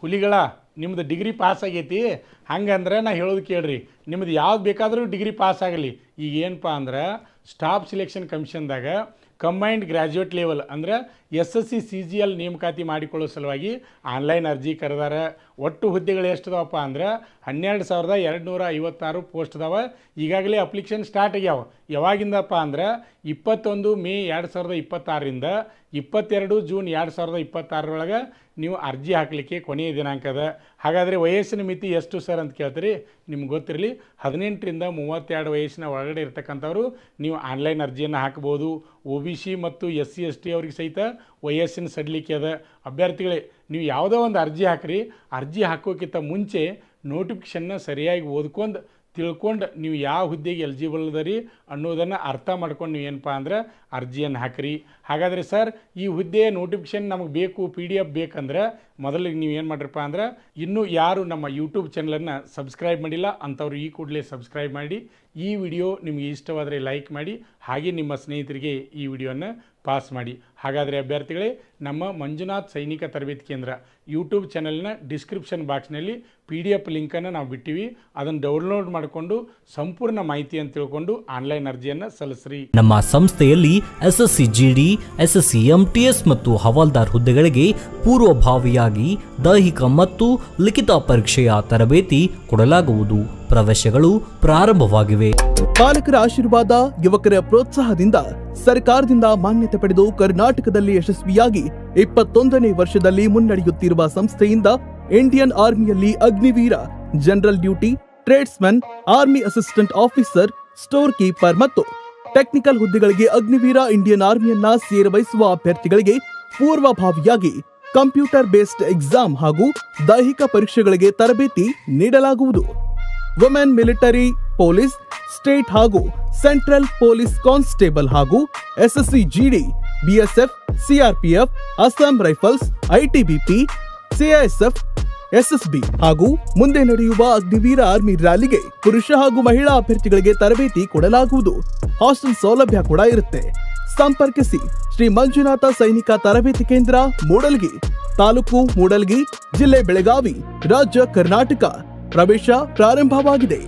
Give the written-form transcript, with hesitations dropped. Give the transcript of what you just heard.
ಹುಲಿಗಳ ನಿಮ್ಮದು degree pass ಆಗೈತಿ ಹಂಗಂದ್ರೆ ನಾ ಹೇಳೋದು ಕೇಳ್ರಿ ನಿಮ್ಮದು ಯಾವ್ದು ಬೇಕಾದರೂ ಡಿಗ್ರಿ ಪಾಸ್ ಆಗಲಿ ಈಗ ಏನಪ್ಪ ಅಂದ್ರೆ ಸ್ಟಾಫ್ ಸೆಲೆಕ್ಷನ್ ಕಮಿಷನ್ದಾಗ ಕಂಬೈನ್ಡ್ ಗ್ರ್ಯಾಜುಯೇಟ್ ಲೆವೆಲ್ ಅಂದರೆ SSC CGL ನೇಮಕಾತಿ ಮಾಡಿಕೊಳ್ಳೋ ಸಲುವಾಗಿ ಆನ್ಲೈನ್ ಅರ್ಜಿ ಕರೆದಾರ. ಒಟ್ಟು ಹುದ್ದೆಗಳು ಎಷ್ಟಿದಾವಪ್ಪ ಅಂದ್ರೆ 12,256 ಪೋಸ್ಟ್ ಅದಾವೆ. ಈಗಾಗಲೇ ಅಪ್ಲಿಕೇಶನ್ ಸ್ಟಾರ್ಟ್ ಆಗ್ಯಾವ. ಯಾವಾಗಿಂದಪ್ಪ ಅಂದ್ರೆ 21 ಮೇ 2026ರಿಂದ 22 ಜೂನ್ 2026 ನೀವು ಅರ್ಜಿ ಹಾಕಲಿಕ್ಕೆ ಕೊನೆಯ ದಿನಾಂಕ ಅದ. ಹಾಗಾದರೆ ವಯಸ್ಸಿನ ಮಿತಿ ಎಷ್ಟು ಸರ್ ಅಂತ ಕೇಳ್ತೀರಿ, ನಿಮ್ಗೆ ಗೊತ್ತಿರಲಿ 18ರಿಂದ 32 ವಯಸ್ಸಿನ ಒಳಗಡೆ ಇರ್ತಕ್ಕಂಥವ್ರು ನೀವು ಆನ್ಲೈನ್ ಅರ್ಜಿಯನ್ನು ಹಾಕ್ಬೋದು. OBC ಮತ್ತು SC ST ಅವ್ರಿಗೆ ಸಹಿತ ವಯಸ್ಸಿನ ಸಡಿಲಿಕೆ ಅದ. ಅಭ್ಯರ್ಥಿಗಳೇ ನೀವು ಯಾವುದೋ ಒಂದು ಅರ್ಜಿ ಹಾಕ್ರಿ, ಅರ್ಜಿ ಹಾಕೋಕ್ಕಿಂತ ಮುಂಚೆ ನೋಟಿಫಿಕೇಷನ್ನ ಸರಿಯಾಗಿ ಓದ್ಕೊಂಡು ತಿಳ್ಕೊಂಡು ನೀವು ಯಾವ ಹುದ್ದೆಗೆ ಎಲಿಜಿಬಲ್ ಅದರಿ ಅನ್ನೋದನ್ನು ಅರ್ಥ ಮಾಡ್ಕೊಂಡು ನೀವು ಏನಪ್ಪ ಅಂದ್ರೆ ಅರ್ಜಿಯನ್ನು ಹಾಕಿರಿ. ಹಾಗಾದರೆ ಸರ್ ಈ ಹುದ್ದೆಯ ನೋಟಿಫಿಕೇಷನ್ ನಮಗೆ ಬೇಕು PDF ಬೇಕಂದ್ರೆ ಮೊದಲಿಗೆ ನೀವು ಏನು ಮಾಡಿರಪ್ಪ ಅಂದ್ರೆ ಇನ್ನೂ ಯಾರು ನಮ್ಮ ಯೂಟ್ಯೂಬ್ ಚಾನಲನ್ನು ಸಬ್ಸ್ಕ್ರೈಬ್ ಮಾಡಿಲ್ಲ ಅಂಥವ್ರು ಈ ಕೂಡಲೇ ಸಬ್ಸ್ಕ್ರೈಬ್ ಮಾಡಿ. ಈ ವಿಡಿಯೋ ನಿಮಗೆ ಇಷ್ಟವಾದರೆ ಲೈಕ್ ಮಾಡಿ, ಹಾಗೆ ನಿಮ್ಮ ಸ್ನೇಹಿತರಿಗೆ ಈ ವಿಡಿಯೋನ ಪಾಸ್ ಮಾಡಿ. ಹಾಗಾದರೆ ಅಭ್ಯರ್ಥಿಗಳೇ ನಮ್ಮ ಮಂಜುನಾಥ್ ಸೈನಿಕ ತರಬೇತಿ ಕೇಂದ್ರ ಯೂಟ್ಯೂಬ್ ಚಾನಲ್ನ ಡಿಸ್ಕ್ರಿಪ್ಷನ್ ಬಾಕ್ಸ್ನಲ್ಲಿ PDF ಲಿಂಕನ್ನು ನಾವು ಬಿಟ್ಟಿವಿ. ಅದನ್ನು ಡೌನ್ಲೋಡ್ ಮಾಡಿಕೊಂಡು ಸಂಪೂರ್ಣ ಮಾಹಿತಿಯನ್ನು ತಿಳ್ಕೊಂಡು ಆನ್ಲೈನ್ ಅರ್ಜಿಯನ್ನು ಸಲ್ಲಿಸ್ರಿ. ನಮ್ಮ ಸಂಸ್ಥೆಯಲ್ಲಿ SSC GD, SSC MTS ಮತ್ತು ಹವಾಲ್ದಾರ್ ಹುದ್ದೆಗಳಿಗೆ ಪೂರ್ವಭಾವಿಯಾಗಿ ದೈಹಿಕ ಮತ್ತು ಲಿಖಿತ ಪರೀಕ್ಷೆಯ ತರಬೇತಿ ಕೊಡಲಾಗುವುದು. ಪ್ರವೇಶಗಳು ಪ್ರಾರಂಭವಾಗಿವೆ. ಪಾಲಕರ ಆಶೀರ್ವಾದ, ಯುವಕರ ಪ್ರೋತ್ಸಾಹದಿಂದ ಸರ್ಕಾರದಿಂದ ಮಾನ್ಯತೆ ಪಡೆದು ಕರ್ನಾಟಕದಲ್ಲಿ ಯಶಸ್ವಿಯಾಗಿ 21ನೇ ವರ್ಷದಲ್ಲಿ ಮುನ್ನಡೆಯುತ್ತಿರುವ ಸಂಸ್ಥೆಯಿಂದ ಇಂಡಿಯನ್ ಆರ್ಮಿಯಲ್ಲಿ Agniveer, general duty, tradesman, army assistant officer, store keeper ಮತ್ತು ಟೆಕ್ನಿಕಲ್ ಹುದ್ದೆಗಳಿಗೆ ಅಗ್ನಿವೀರ ಇಂಡಿಯನ್ ಆರ್ಮಿಯನ್ನ ಸೇರಬಯಸುವ ಅಭ್ಯರ್ಥಿಗಳಿಗೆ ಪೂರ್ವಭಾವಿಯಾಗಿ ಕಂಪ್ಯೂಟರ್ ಬೇಸ್ಡ್ ಎಕ್ಸಾಮ್ ಹಾಗೂ ದೈಹಿಕ ಪರೀಕ್ಷೆಗಳಿಗೆ ತರಬೇತಿ ನೀಡಲಾಗುವುದು. ವುಮೆನ್ ಮಿಲಿಟರಿ, ಪೊಲೀಸ್, ಸ್ಟೇಟ್ ಹಾಗೂ ಸೆಂಟ್ರಲ್ ಪೊಲೀಸ್ ಕಾನ್ಸ್ಟೇಬಲ್ ಹಾಗೂ SSC GD, BSF, CRPF, Assam rifles, ITBP, CISF, SSB ಹಾಗೂ ಮುಂದೆ ನಡೆಯುವ ಅಗ್ನಿವೀರ ಆರ್ಮಿ ರ್ಯಾಲಿಗೆ ಪುರುಷ ಹಾಗೂ ಮಹಿಳಾ ಅಭ್ಯರ್ಥಿಗಳಿಗೆ ತರಬೇತಿ ಕೊಡಲಾಗುವುದು. ಹಾಸ್ಟೆಲ್ ಸೌಲಭ್ಯ ಕೂಡ ಇರುತ್ತೆ. ಸಂಪರ್ಕಿಸಿ ಶ್ರೀ ಮಂಜುನಾಥ ಸೈನಿಕ ತರಬೇತಿ ಕೇಂದ್ರ, ಮೂಡಲ್ಗಿ, ತಾಲೂಕು ಮೂಡಲ್ಗಿ, ಜಿಲ್ಲೆ ಬೆಳಗಾವಿ, ರಾಜ್ಯ ಕರ್ನಾಟಕ. ಪ್ರವೇಶ ಪ್ರಾರಂಭವಾಗಿದೆ.